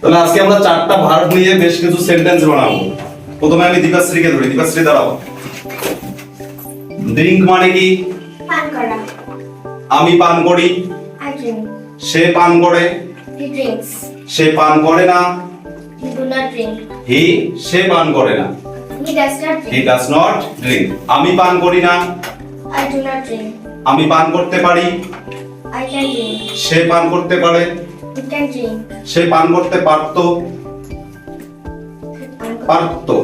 তাহলে আজকে আমরা চারটা ভার্ব নিয়ে বেশ কিছু সেন্টেন্স বানাবো। প্রথমে আমি দীপাশ্রীকে ধরি। দীপাশ্রী দাঁড়াও। ড্রিঙ্ক মানে কি? পান করা। আমি পান করি। I drink. সে পান করে। He drinks. সে পান করে না। He do not drink. সে পান করে না। He does not he drink. Does not drink. আমি পান করি না। I do not drink. আমি পান করতে পারি। I can drink. সে পান করতে পারে। He can drink. সে পান করতে পারতো। পারতো।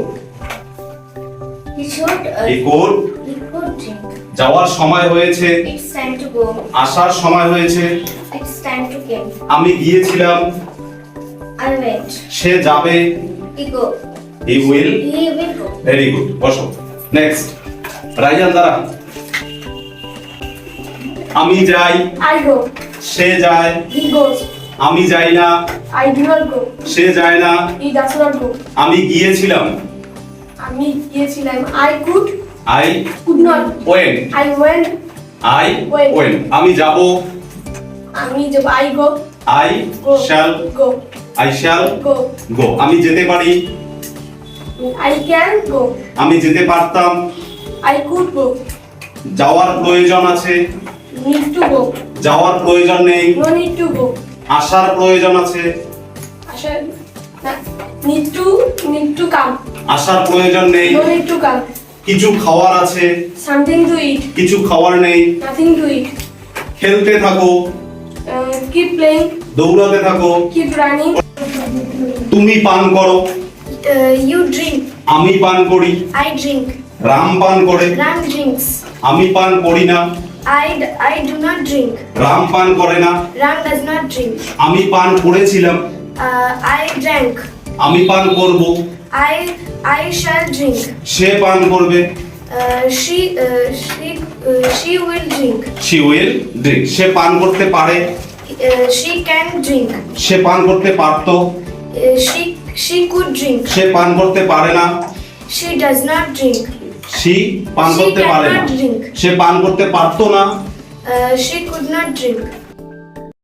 He should. He could. He could drink. যাওয়ার সময় হয়েছে। It's time to go. আসার সময় হয়েছে। It's time to come. আমি গিয়েছিলাম। I went. সে যাবে। He go. He will. He will go. Very good. বসো। নেক্সট। রাইজান দাঁড়া। আমি যাই। I go. সে যায়। He goes. আমি যাই না। I do not go. সে যায় না। He does not go. আমি গিয়েছিলাম। আমি গিয়েছিলাম। I could. I Could not. Went. I went. I Went. Went. আমি যাব। আমি যাব। I go. I Go. Shall. Go. I shall Go. গো। আমি যেতে পারি। I can go. আমি যেতে পারতাম। I could go. যাওয়ার প্রয়োজন আছে। Need to go. যাওয়ার প্রয়োজন নেই। No need to go. আসার প্রয়োজন আছে। আশা need to come. আসার প্রয়োজন নেই। No need to come. কিছু খাওয়ার আছে। Something to eat. কিছু খাওয়ার নেই। Nothing to eat. খেলতে থাকো। Keep playing. দৌড়াতে থাকো। Keep running. তুমি পান করো। You drink. আমি পান করি। I drink. রাম পান করে। Ram drinks. আমি পান করি না। I do not drink. Ram পান করে না। Ram does not drink. আমি পান করেছিলাম। I drank. আমি পান করব। I shall drink. সে পান করবে। She will drink. She will drink. সে পান করতে পারে। She can drink. সে পান করতে পারতো। She could drink. সে পান করতে পারে না। She does not drink. সি পান She করতে পারে না। cannot drink. সে পান করতে পারতো না। She could not drink.